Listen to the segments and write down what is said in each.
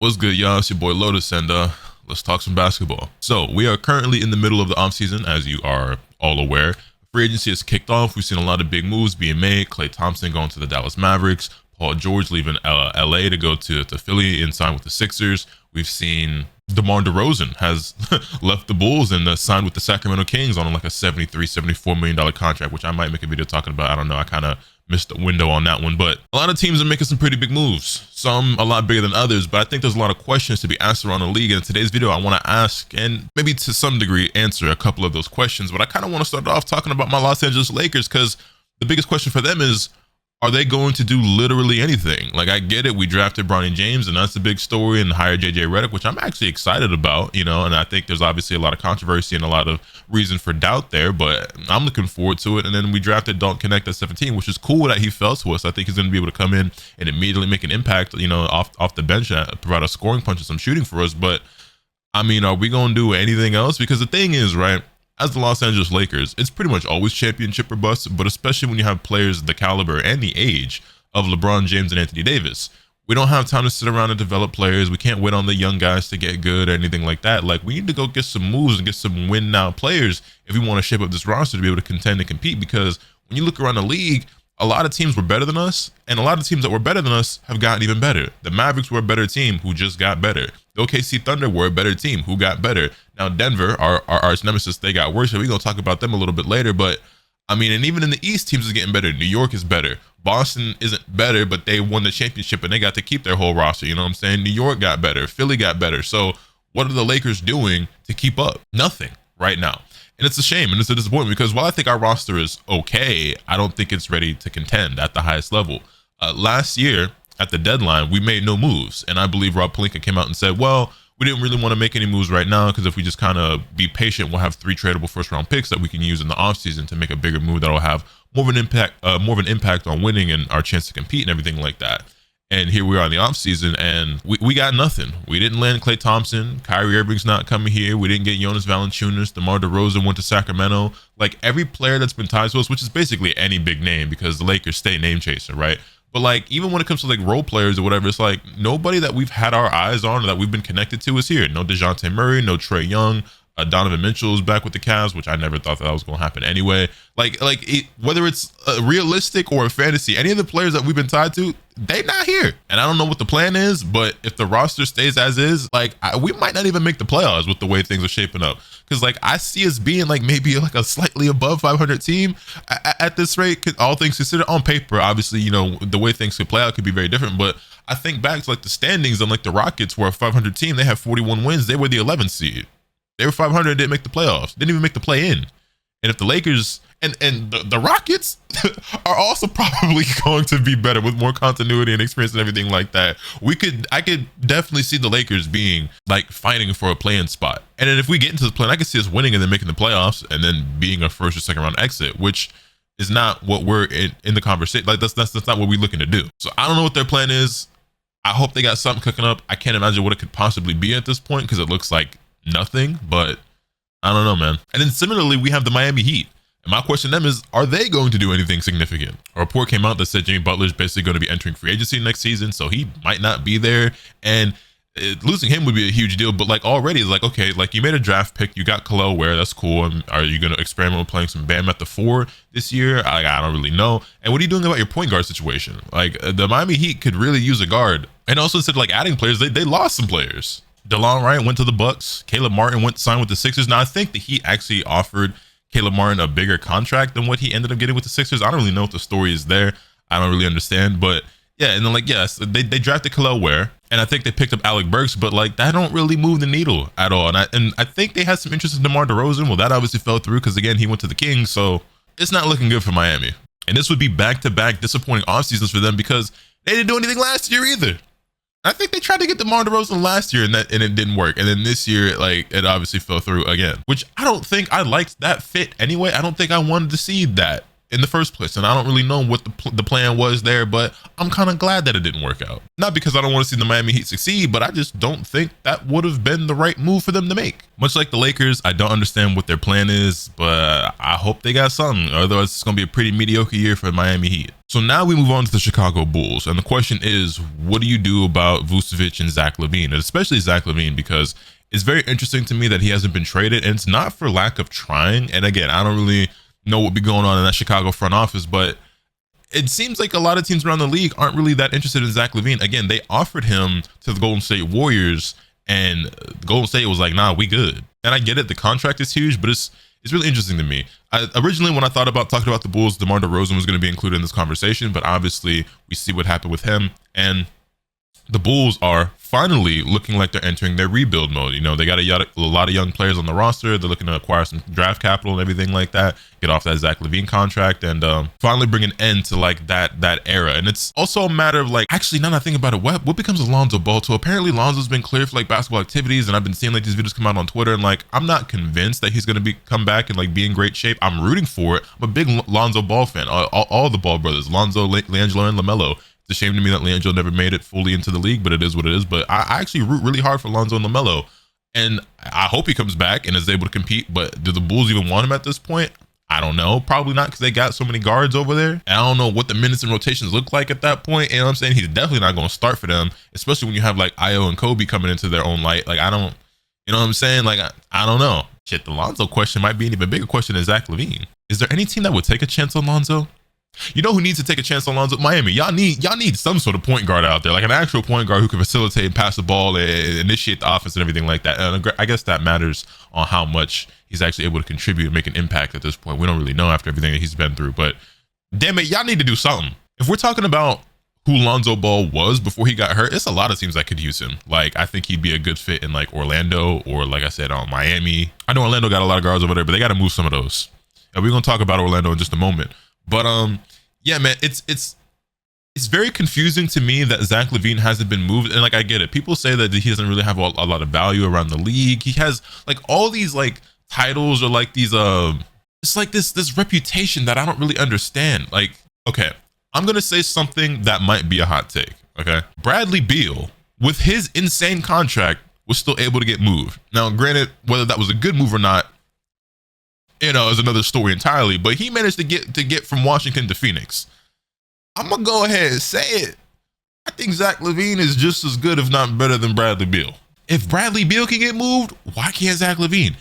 What's good, y'all? It's your boy Lotus, and let's talk some basketball. So we are currently in the middle of the offseason, as you are all aware. Free agency has kicked off. We've seen a lot of big moves being made. Klay Thompson going to the Dallas Mavericks. Paul George leaving LA to go to Philly and sign with the Sixers. We've seen DeMar DeRozan has left the Bulls and signed with the Sacramento Kings on like a $74 million contract, which I might make a video talking about. I don't know. I kind of missed the window on that one, but a lot of teams are making some pretty big moves, some a lot bigger than others. But I think there's a lot of questions to be asked around the league. And in today's video, I want to ask and maybe to some degree answer a couple of those questions. But I kind of want to start off talking about my Los Angeles Lakers, because the biggest question for them is, are they going to do literally anything? Like, I get it, we drafted Bronny James, and that's a big story, and hired JJ Redick, which I'm actually excited about, and I think there's obviously a lot of controversy and a lot of reason for doubt there, but I'm looking forward to it. And then we drafted Don't Connect at 17, which is cool that he fell to us. I think he's going to be able to come in and immediately make an impact, off the bench, provide a scoring punch and some shooting for us. But I mean, are we going to do anything else? Because the thing is, right, as the Los Angeles Lakers, it's pretty much always championship or bust, but especially when you have players the caliber and the age of LeBron James and Anthony Davis. We don't have time to sit around and develop players. We can't wait on the young guys to get good or anything like that. Like, we need to go get some moves and get some win now players if we want to shape up this roster to be able to contend and compete. Because when you look around the league, a lot of teams were better than us, and a lot of teams that were better than us have gotten even better. The Mavericks were a better team who just got better. The OKC Thunder were a better team who got better. Now Denver, our arch nemesis, they got worse. We're going to talk about them a little bit later. But I mean, and even in the East, teams are getting better. New York is better. Boston isn't better, but they won the championship and they got to keep their whole roster. You know what I'm saying? New York got better. Philly got better. So what are the Lakers doing to keep up? Nothing right now. And it's a shame and it's a disappointment, because while I think our roster is okay, I don't think it's ready to contend at the highest level. Last year at the deadline, we made no moves. And I believe Rob Pelinka came out and said, well, we didn't really want to make any moves right now, because if we just kind of be patient, we'll have 3 tradable first round picks that we can use in the offseason to make a bigger move that'll have more of an impact on winning and our chance to compete and everything like that. And here we are in the offseason, and we got nothing. We didn't land Klay Thompson. Kyrie Irving's not coming here. We didn't get Jonas Valanciunas. DeMar DeRozan went to Sacramento. Like, every player that's been tied to us, which is basically any big name, because the Lakers stay name chaser, right? But like, even when it comes to like role players or whatever, it's like nobody that we've had our eyes on or that we've been connected to is here. No DeJounte Murray, no Trae Young. Donovan Mitchell is back with the Cavs, which I never thought that was going to happen anyway. Whether it's realistic or a fantasy, any of the players that we've been tied to, they're not here. And I don't know what the plan is, but if the roster stays as is, we might not even make the playoffs with the way things are shaping up. Because I see us being like maybe like a slightly above 500 team at this rate. All things considered, on paper, obviously, the way things could play out could be very different. But I think back to like the standings on like the Rockets were a 500 team. They have 41 wins. They were the 11th seed. They were 500, didn't make the playoffs, didn't even make the play-in. And if the Lakers and the Rockets are also probably going to be better with more continuity and experience and everything like that, I could definitely see the Lakers being like fighting for a play-in spot. And then if we get into the play, I could see us winning and then making the playoffs and then being a first or second round exit, which is not what we're in the conversation. Like, that's not what we're looking to do. So I don't know what their plan is. I hope they got something cooking up. I can't imagine what it could possibly be at this point, because it looks like nothing, but I don't know, man. And then similarly, we have the Miami Heat. And my question to them is, are they going to do anything significant? A report came out that said Jimmy Butler is basically going to be entering free agency next season, so he might not be there. And losing him would be a huge deal. But like, already, it's like, okay, like, you made a draft pick, you got Khalil Ware, that's cool. And are you going to experiment with playing some Bam at the 4 this year? I don't really know. And what are you doing about your point guard situation? Like, the Miami Heat could really use a guard. And also, instead of like adding players, they lost some players. DeLon Wright went to the Bucks. Caleb Martin went to sign with the Sixers. Now, I think the Heat actually offered Caleb Martin a bigger contract than what he ended up getting with the Sixers. I don't really know what the story is there. I don't really understand. But yeah, and then like, yes, they drafted Khalil Ware, and I think they picked up Alec Burks, but like, that don't really move the needle at all. And I think they had some interest in DeMar DeRozan. Well, that obviously fell through because, again, he went to the Kings. So it's not looking good for Miami. And this would be back-to-back disappointing off seasons for them, because they didn't do anything last year either. I think they tried to get DeMar DeRozan last year and it didn't work. And then this year, it obviously fell through again, which I don't think I liked that fit anyway. I don't think I wanted to see that in the first place. And I don't really know what the plan was there, but I'm kind of glad that it didn't work out. Not because I don't want to see the Miami Heat succeed, but I just don't think that would have been the right move for them to make. Much like the Lakers, I don't understand what their plan is, but I hope they got something. Otherwise, it's going to be a pretty mediocre year for Miami Heat. So now we move on to the Chicago Bulls. And the question is, what do you do about Vucevic and Zach Lavine? And especially Zach Lavine, because it's very interesting to me that he hasn't been traded. And it's not for lack of trying. And again, I don't really know what be going on in that Chicago front office, but it seems like a lot of teams around the league aren't really that interested in Zach Lavine. Again, they offered him to the Golden State Warriors, and Golden State was like, nah, we good. And I get it. The contract is huge, but it's really interesting to me. Originally, when I thought about talking about the Bulls, DeMar DeRozan was going to be included in this conversation, but obviously we see what happened with him. And the Bulls are finally looking like they're entering their rebuild mode. You know, they got a lot of young players on the roster. They're looking to acquire some draft capital and everything like that, get off that Zach Lavine contract, and finally bring an end to like that era. And it's also a matter of like, actually, now that I think about it, what becomes of Lonzo Ball too? Apparently Lonzo's been cleared for like basketball activities, and I've been seeing like these videos come out on Twitter, and like, I'm not convinced that he's going to come back and like be in great shape. I'm rooting for it. I'm a big Lonzo Ball fan. All the Ball brothers, Lonzo, LiAngelo, and LaMelo. It's a shame to me that LiAngelo never made it fully into the league, but it is what it is. But I actually root really hard for Lonzo and LaMelo, and I hope he comes back and is able to compete. But do the Bulls even want him at this point? I don't know. Probably not, because they got so many guards over there. And I don't know what the minutes and rotations look like at that point. You know what I'm saying? He's definitely not going to start for them, especially when you have like Io and Kobe coming into their own light. Like, I don't, you know what I'm saying? Like, I don't know. Shit, the Lonzo question might be an even bigger question than Zach Lavine. Is there any team that would take a chance on Lonzo? You know who needs to take a chance on Lonzo? Miami. Y'all need some sort of point guard out there, like an actual point guard who can facilitate and pass the ball and initiate the offense and everything like that. And I guess that matters on how much he's actually able to contribute and make an impact at this point. We don't really know after everything that he's been through, but damn it, y'all need to do something. If we're talking about who Lonzo Ball was before he got hurt, it's a lot of teams that could use him. Like, I think he'd be a good fit in like Orlando, or like I said, Miami. I know Orlando got a lot of guards over there, but they got to move some of those. And we're going to talk about Orlando in just a moment. But yeah, man, it's very confusing to me that Zach Lavine hasn't been moved. And like, I get it. People say that he doesn't really have a lot of value around the league. He has like all these like titles, or like these it's like this reputation that I don't really understand. Like, okay, I'm gonna say something that might be a hot take. Okay, Bradley Beal, with his insane contract, was still able to get moved. Now, granted, whether that was a good move or not, you know, is another story entirely, but he managed to get from Washington to Phoenix. I'm gonna go ahead and say it. I think Zach Lavine is just as good, if not better, than Bradley Beal. If Bradley Beal can get moved, why can't Zach Lavine?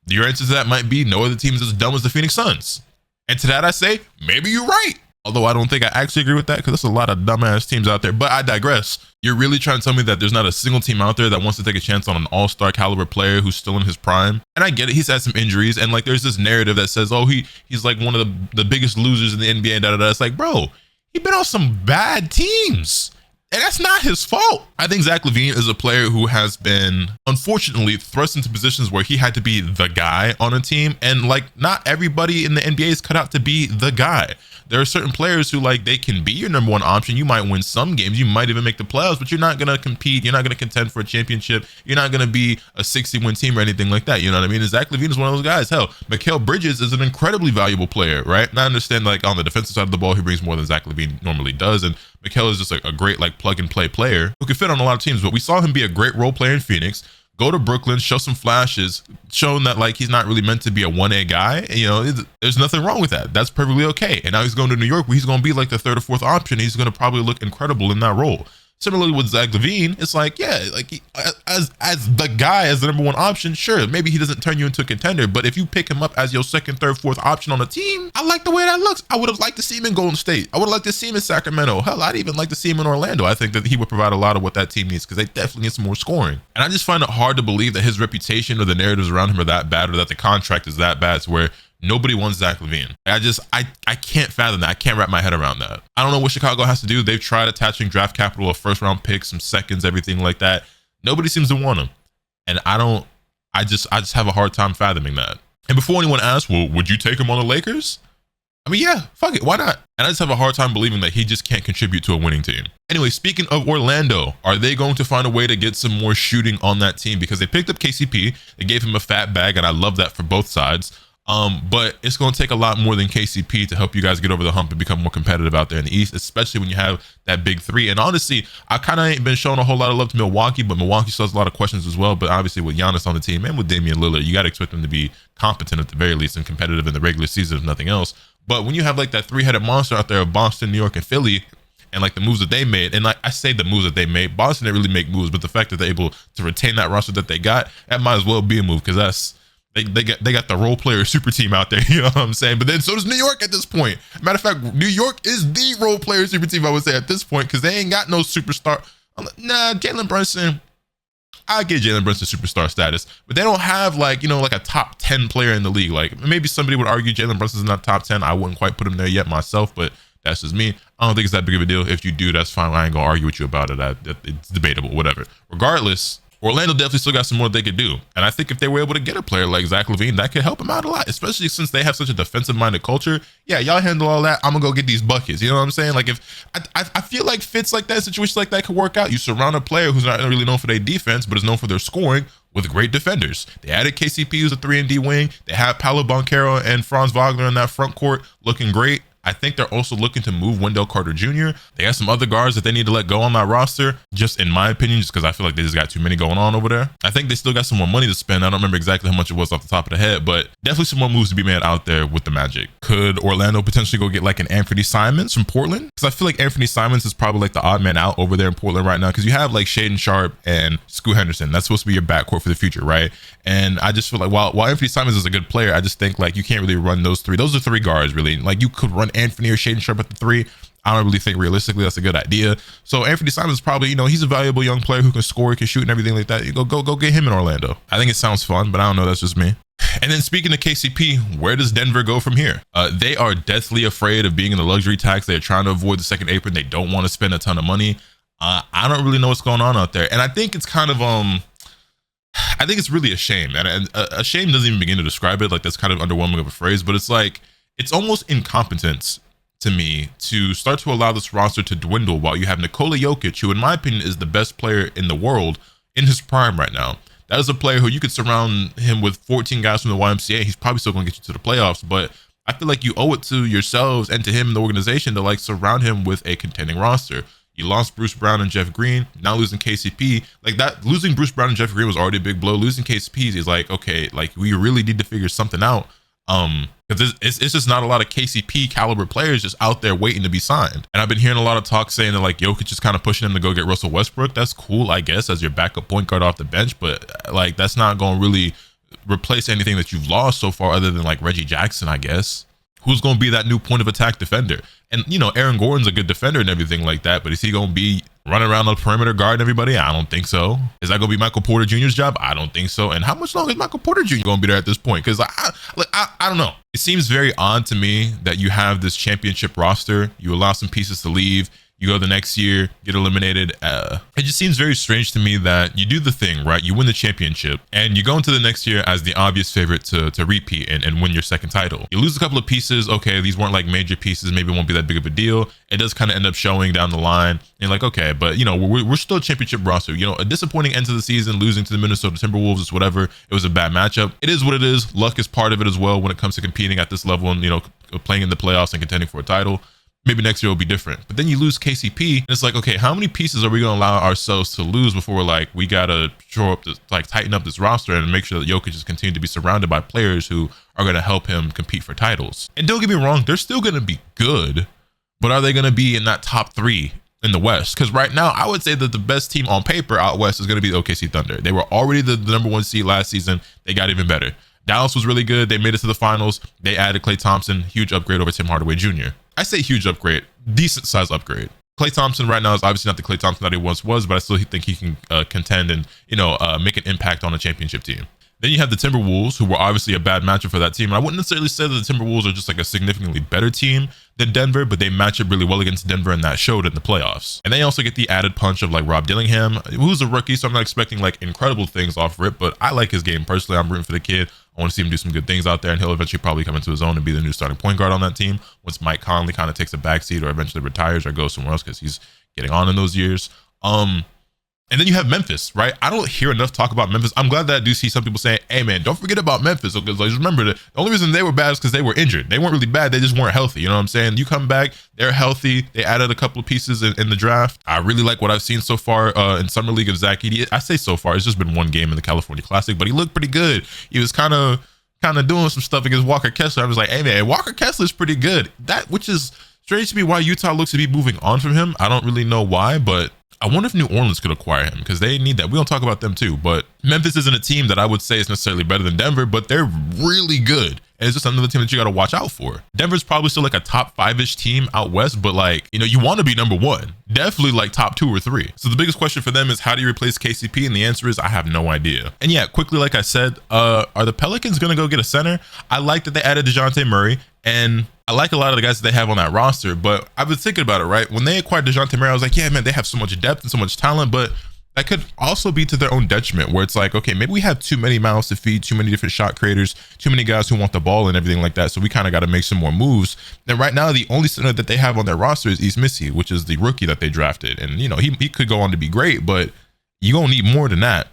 Your answer to that might be no other team is as dumb as the Phoenix Suns. And to that I say, maybe you're right. Although I don't think I actually agree with that, because there's a lot of dumbass teams out there, but I digress. You're really trying to tell me that there's not a single team out there that wants to take a chance on an all-star caliber player who's still in his prime? And I get it, he's had some injuries, and like there's this narrative that says, oh, he's like one of the biggest losers in the NBA, da-da-da. It's like, bro, he's been on some bad teams, and that's not his fault. I think Zach Lavine is a player who has been, unfortunately, thrust into positions where he had to be the guy on a team. And like, not everybody in the NBA is cut out to be the guy. There are certain players who, like, they can be your number one option. You might win some games. You might even make the playoffs, but you're not going to compete. You're not going to contend for a championship. You're not going to be a 60-win team or anything like that. You know what I mean? And Zach Lavine is one of those guys. Hell, Mikal Bridges is an incredibly valuable player, right? And I understand, like, on the defensive side of the ball, he brings more than Zach Lavine normally does. And Mikal is just a great, like, plug-and-play player who can fit on a lot of teams. But we saw him be a great role player in Phoenix, go to Brooklyn, show some flashes, showing that like he's not really meant to be a 1A guy. And, you know, there's nothing wrong with that. That's perfectly okay. And now he's going to New York, where he's going to be like the third or fourth option. He's going to probably look incredible in that role. Similarly with Zach Lavine, it's like, yeah, like as the guy, as the number one option, sure, maybe he doesn't turn you into a contender, but if you pick him up as your second, third, fourth option on a team, I like the way that looks. I would have liked to see him in Golden State. I would have liked to see him in Sacramento. Hell, I'd even like to see him in Orlando. I think that he would provide a lot of what that team needs, because they definitely need some more scoring. And I just find it hard to believe that his reputation or the narratives around him are that bad, or that the contract is that bad to where nobody wants Zach Lavine. I can't fathom that. I can't wrap my head around that. I don't know what Chicago has to do. They've tried attaching draft capital, a first round pick, some seconds, everything like that. Nobody seems to want him. And I just have a hard time fathoming that. And before anyone asks, well, would you take him on the Lakers? I mean, yeah, fuck it. Why not? And I just have a hard time believing that he just can't contribute to a winning team. Anyway, speaking of Orlando, are they going to find a way to get some more shooting on that team? Because they picked up KCP. They gave him a fat bag, and I love that for both sides. But it's going to take a lot more than KCP to help you guys get over the hump and become more competitive out there in the East, especially when you have that big three. And honestly, I kind of ain't been showing a whole lot of love to Milwaukee, but Milwaukee still has a lot of questions as well. But obviously with Giannis on the team and with Damian Lillard, you got to expect them to be competent at the very least and competitive in the regular season, if nothing else. But when you have like that three-headed monster out there of Boston, New York, and Philly, and like the moves that they made, and like I say the moves that they made, Boston didn't really make moves, but the fact that they're able to retain that roster that they got, that might as well be a move, because that's they got the role player super team out there, you know what I'm saying? But then so does New York at this point. Matter of fact, New York is the role player super team, I would say, at this point, because they ain't got no superstar. Nah, Jalen Brunson, I get Jalen Brunson superstar status, but they don't have like, you know, like a top 10 player in the league. Like maybe somebody would argue Jalen Brunson's not top 10. I wouldn't quite put him there yet myself, but that's just me. I don't think it's that big of a deal. If you do, that's fine. I ain't gonna argue with you about it. It's debatable, whatever. Regardless, Orlando definitely still got some more they could do. And I think if they were able to get a player like Zach Lavine, that could help him out a lot, especially since they have such a defensive-minded culture. Yeah, y'all handle all that. I'm gonna go get these buckets. You know what I'm saying? Like if I feel like fits like that, situations like that could work out. You surround a player who's not really known for their defense, but is known for their scoring with great defenders. They added KCP, who's a 3-and-D wing. They have Paolo Banchero and Franz Wagner in that front court looking great. I think they're also looking to move Wendell Carter Jr. They got some other guards that they need to let go on that roster, just in my opinion, just because I feel like they just got too many going on over there. I think they still got some more money to spend. I don't remember exactly how much it was off the top of the head, but definitely some more moves to be made out there with the Magic. Could Orlando potentially go get like an Anthony Simons from Portland? Because I feel like Anthony Simons is probably like the odd man out over there in Portland right now, because you have like Shaedon Sharpe and Scoot Henderson. That's supposed to be your backcourt for the future, right? And I just feel like while Anthony Simons is a good player, I just think like you can't really run those three. Those are three guards really. Like you could run Anthony or Shaedon Sharpe at the three. I don't really think realistically that's a good idea. So Anthony Simons is probably, you know, he's a valuable young player who can score, can shoot and everything like that. You go get him in Orlando. I think it sounds fun, but I don't know. That's just me. And then speaking of KCP, where does Denver go from here? They are deathly afraid of being in the luxury tax. They're trying to avoid the second apron. They don't want to spend a ton of money. I don't really know what's going on out there. And I think it's kind of, I think it's really a shame. And a shame doesn't even begin to describe it. Like that's kind of underwhelming of a phrase, but it's like, it's almost incompetence to me to start to allow this roster to dwindle while you have Nikola Jokic, who in my opinion is the best player in the world in his prime right now. That is a player who you could surround him with 14 guys from the YMCA. He's probably still going to get you to the playoffs, but I feel like you owe it to yourselves and to him and the organization to like surround him with a contending roster. You lost Bruce Brown and Jeff Green, now losing KCP. Like that, losing Bruce Brown and Jeff Green was already a big blow. Losing KCP is like, okay, like we really need to figure something out. Because it's just not a lot of KCP caliber players just out there waiting to be signed. And I've been hearing a lot of talk saying that like Jokic is kind of pushing him to go get Russell Westbrook. That's cool, I guess, as your backup point guard off the bench, but like that's not going to really replace anything that you've lost so far other than like Reggie Jackson, I guess. Who's going to be that new point of attack defender? And, you know, Aaron Gordon's a good defender and everything like that, but is he going to be running around the perimeter guarding everybody? I don't think so. Is that going to be Michael Porter Jr.'s job? I don't think so. And how much longer is Michael Porter Jr. going to be there at this point? Because I don't know. It seems very odd to me that you have this championship roster. You allow some pieces to leave. You go the next year, get eliminated. It just seems very strange to me that you do the thing, right? You win the championship and you go into the next year as the obvious favorite to repeat and win your second title. You lose a couple of pieces. Okay, these weren't like major pieces. Maybe it won't be that big of a deal. It does kind of end up showing down the line. And you're like, okay, but you know, we're still a championship roster. You know, a disappointing end to the season, losing to the Minnesota Timberwolves is whatever. It was a bad matchup. It is what it is. Luck is part of it as well when it comes to competing at this level and, you know, playing in the playoffs and contending for a title. Maybe next year will be different. But then you lose KCP, and it's like, okay, how many pieces are we going to allow ourselves to lose before we're like, we got to show up, like tighten up this roster and make sure that Jokic is continuing to be surrounded by players who are going to help him compete for titles. And don't get me wrong, they're still going to be good, but are they going to be in that top three in the West? Because right now, I would say that the best team on paper out West is going to be the OKC Thunder. They were already the number one seed last season. They got even better. Dallas was really good. They made it to the finals. They added Klay Thompson, huge upgrade over Tim Hardaway Jr. I say huge upgrade, decent size upgrade. Klay Thompson right now is obviously not the Klay Thompson that he once was, but I still think he can contend and, you know, make an impact on a championship team. Then you have the Timberwolves, who were obviously a bad matchup for that team. And I wouldn't necessarily say that the Timberwolves are just like a significantly better team than Denver, but they match up really well against Denver, and that showed in the playoffs. And they also get the added punch of like Rob Dillingham, who's a rookie, so I'm not expecting like incredible things off rip, but I like his game personally. I'm rooting for the kid. I want to see him do some good things out there, and he'll eventually probably come into his own and be the new starting point guard on that team once Mike Conley kind of takes a backseat or eventually retires or goes somewhere else because he's getting on in those years. And then you have Memphis, right? I don't hear enough talk about Memphis. I'm glad that I do see some people saying, hey, man, don't forget about Memphis. Because like, remember, the only reason they were bad is because they were injured. They weren't really bad. They just weren't healthy. You know what I'm saying? You come back, they're healthy. They added a couple of pieces in the draft. I really like what I've seen so far in Summer League of Zach Edey. I say so far. It's just been one game in the California Classic, but he looked pretty good. He was kind of kind of doing some stuff against Walker Kessler. I was like, hey man, Walker Kessler's pretty good. Which is strange to me why Utah looks to be moving on from him. I don't really know why, but I wonder if New Orleans could acquire him because they need that. We don't talk about them too, but Memphis isn't a team that I would say is necessarily better than Denver, but they're really good. And it's just another team that you got to watch out for. Denver's probably still like a top 5-ish team out west, but like, you want to be number one, definitely like top 2 or 3. So the biggest question for them is how do you replace KCP? And the answer is I have no idea. And yeah, quickly, like I said, are the Pelicans going to go get a center? I like that they added DeJounte Murray, and I like a lot of the guys that they have on that roster, but I've been thinking about it, right? When they acquired DeJounte Murray, I was like, yeah, man, they have so much depth and so much talent, but that could also be to their own detriment, where it's like, okay, maybe we have too many mouths to feed, too many different shot creators, too many guys who want the ball and everything like that. So we kind of got to make some more moves. And right now, the only center that they have on their roster is East Missy, which is the rookie that they drafted. And, he could go on to be great, but you're going to need more than that.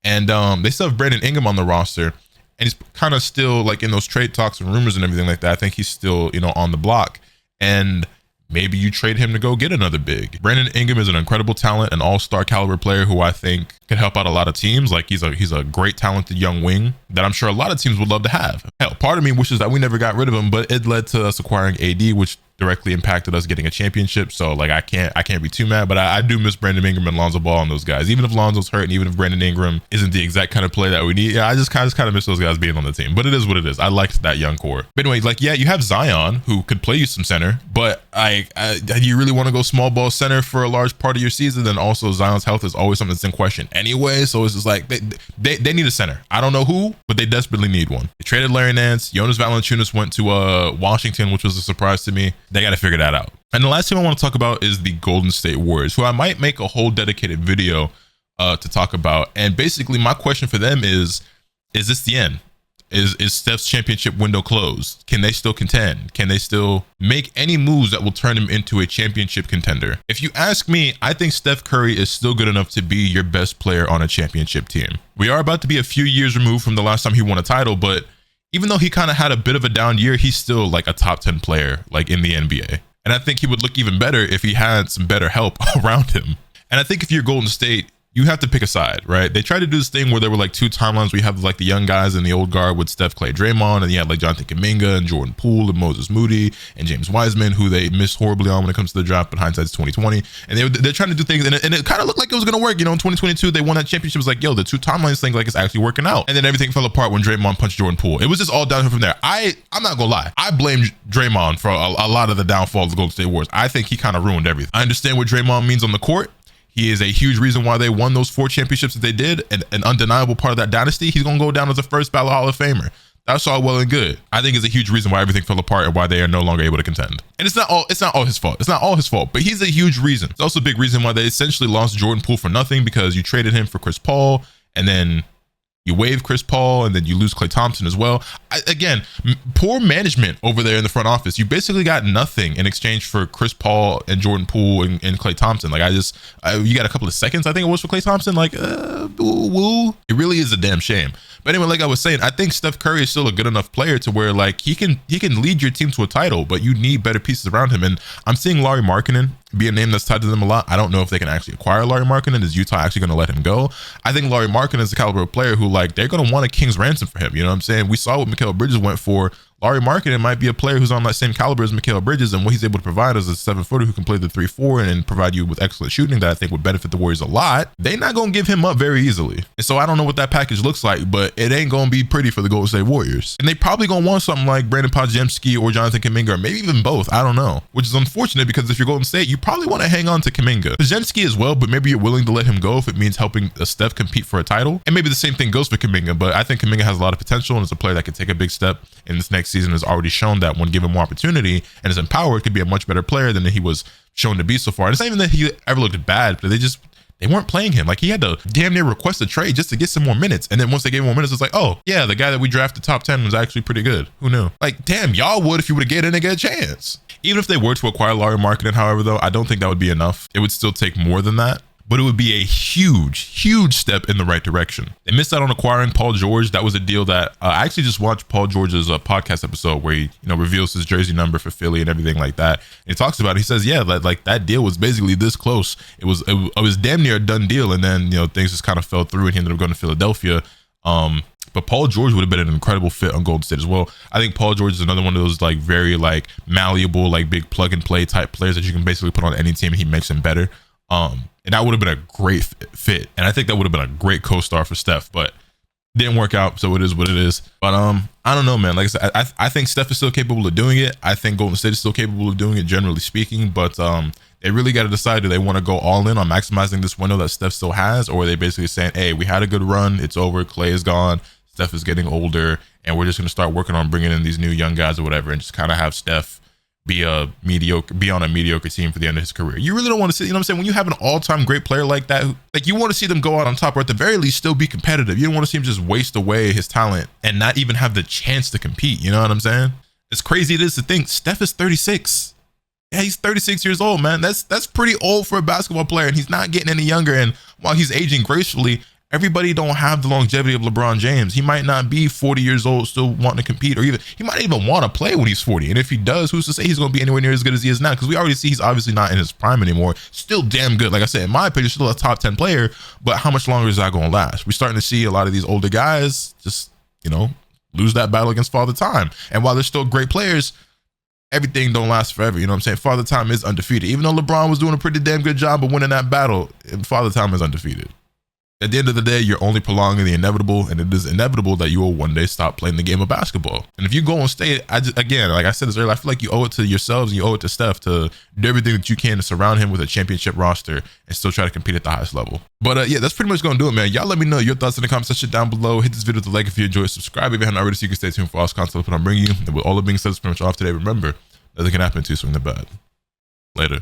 And they still have Brandon Ingram on the roster, and he's kind of still like in those trade talks and rumors and everything like that. I think he's still, on the block. And maybe you trade him to go get another big. Brandon Ingram is an incredible talent, an all-star caliber player who I think can help out a lot of teams. Like he's a great talented young wing that I'm sure a lot of teams would love to have. Hell, part of me wishes that we never got rid of him, but it led to us acquiring AD, which directly impacted us getting a championship. So like I can't be too mad, but I do miss Brandon Ingram and Lonzo Ball and those guys. Even if Lonzo's hurt and even if Brandon Ingram isn't the exact kind of player that we need, I just kind of miss those guys being on the team. But it is what it is. I liked that young core. But anyway, like yeah, you have Zion who could play you some center, but you really want to go small ball center for a large part of your season? Then also Zion's health is always something that's in question anyway. So it's just like they need a center. I don't know who, but they desperately need one. They traded Larry Nance. Jonas Valanciunas went to Washington, which was a surprise to me. They got to figure that out. And the last team I want to talk about is the Golden State Warriors, who I might make a whole dedicated video to talk about. And basically my question for them is this the end? Is Steph's championship window closed? Can they still contend? Can they still make any moves that will turn him into a championship contender? If you ask me, I think Steph Curry is still good enough to be your best player on a championship team. We are about to be a few years removed from the last time he won a title, but even though he kind of had a bit of a down year, he's still like a top 10 player like in the NBA. And I think he would look even better if he had some better help around him. And I think if you're Golden State, you have to pick a side, right? They tried to do this thing where there were like 2 timelines where you have like the young guys and the old guard with Steph, Clay, Draymond, and you had like Jonathan Kuminga and Jordan Poole and Moses Moody and James Wiseman, who they missed horribly on when it comes to the draft, but hindsight's 2020. And they're trying to do things, and it kind of looked like it was going to work. In 2022, they won that championship. It was like, yo, the 2 timelines thing, like it's actually working out. And then everything fell apart when Draymond punched Jordan Poole. It was just all downhill from there. I'm not gonna lie, I blame Draymond for a lot of the downfall of the Golden State Warriors. I think he kind of ruined everything. I understand what Draymond means on the court. He is a huge reason why they won those 4 championships that they did, and an undeniable part of that dynasty. He's going to go down as the first ballot Hall of Famer. That's all well and good. I think it's a huge reason why everything fell apart and why they are no longer able to contend. And it's not all his fault. It's not all his fault, but he's a huge reason. It's also a big reason why they essentially lost Jordan Poole for nothing, because you traded him for Chris Paul, and then you waive Chris Paul, and then you lose Klay Thompson as well. Again, poor management over there in the front office. You basically got nothing in exchange for Chris Paul and Jordan Poole and Klay Thompson. Like you got a couple of seconds, I think it was, for Klay Thompson. Like, woo. It really is a damn shame. But anyway, like I was saying, I think Steph Curry is still a good enough player to where like he can lead your team to a title, but you need better pieces around him. And I'm seeing Lauri Markkanen be a name that's tied to them a lot. I don't know if they can actually acquire Lauri Markkanen. Is Utah actually going to let him go? I think Lauri Markkanen is the caliber of player who like they're going to want a king's ransom for him. You know what I'm saying? We saw what Mikal Bridges went for. Lauri Markkanen might be a player who's on that same caliber as Mikal Bridges, and what he's able to provide as a 7-footer who can play the 3-4 and provide you with excellent shooting that I think would benefit the Warriors a lot. They're not going to give him up very easily. And so I don't know what that package looks like, but it ain't going to be pretty for the Golden State Warriors. And they probably going to want something like Brandon Podziemski or Jonathan Kuminga, or maybe even both. I don't know, which is unfortunate because if you're Golden State, you probably want to hang on to Kuminga. Podziemski as well, but maybe you're willing to let him go if it means helping Steph compete for a title. And maybe the same thing goes for Kuminga, but I think Kuminga has a lot of potential and is a player that can take a big step in this next season, has already shown that when given more opportunity and is empowered, could be a much better player than he was shown to be so far. And it's not even that he ever looked bad, but they weren't playing him. Like he had to damn near request a trade just to get some more minutes. And then once they gave him more minutes, it's like, oh yeah, the guy that we drafted top 10 was actually pretty good. Who knew? Like, damn, y'all would if you would have get in and get a chance. Even if they were to acquire Lauri Markkanen, however, though, I don't think that would be enough. It would still take more than that. But it would be a huge step in the right direction. They missed out on acquiring Paul George. That was a deal that I actually just watched Paul George's podcast episode where he, reveals his jersey number for Philly and everything like that. And he talks about it. He says, yeah, like that deal was basically this close. It was damn near a done deal. And then, things just kind of fell through and he ended up going to Philadelphia. But Paul George would have been an incredible fit on Golden State as well. I think Paul George is another one of those like very like malleable, like big plug and play type players that you can basically put on any team and he makes them better. And that would have been a great fit. And I think that would have been a great co-star for Steph, but didn't work out. So it is what it is. But I don't know, man. Like I said, I think Steph is still capable of doing it. I think Golden State is still capable of doing it, generally speaking. But they really got to decide, do they want to go all in on maximizing this window that Steph still has? Or are they basically saying, hey, we had a good run. It's over. Clay is gone. Steph is getting older. And we're just going to start working on bringing in these new young guys or whatever, and just kind of have Steph be on a mediocre team for the end of his career. You really don't want to see, you know what I'm saying? When you have an all-time great player like that, like you want to see them go out on top, or at the very least still be competitive. You don't want to see him just waste away his talent and not even have the chance to compete. You know what I'm saying? As crazy it is to think, Steph is 36. Yeah, he's 36 years old, man. That's pretty old for a basketball player, and he's not getting any younger. And while he's aging gracefully, everybody don't have the longevity of LeBron James. He might not be 40 years old still wanting to compete, or even he might even want to play when he's 40. And if he does, who's to say he's going to be anywhere near as good as he is now? Because we already see he's obviously not in his prime anymore. Still damn good. Like I said, in my opinion, still a top 10 player. But how much longer is that going to last? We're starting to see a lot of these older guys just, lose that battle against Father Time. And while they're still great players, everything don't last forever. You know what I'm saying? Father Time is undefeated. Even though LeBron was doing a pretty damn good job of winning that battle, Father Time is undefeated. At the end of the day, you're only prolonging the inevitable, and it is inevitable that you will one day stop playing the game of basketball. And if you go and stay, again, like I said this earlier, I feel like you owe it to yourselves and you owe it to Steph to do everything that you can to surround him with a championship roster and still try to compete at the highest level. But yeah, that's pretty much going to do it, man. Y'all let me know your thoughts in the comment section down below. Hit this video with a like if you enjoyed. Subscribe if you haven't already, so you can stay tuned for all this content I'm bringing you. And with all that being said, that's pretty much off today. Remember, nothing can happen to you swing the bat. Later.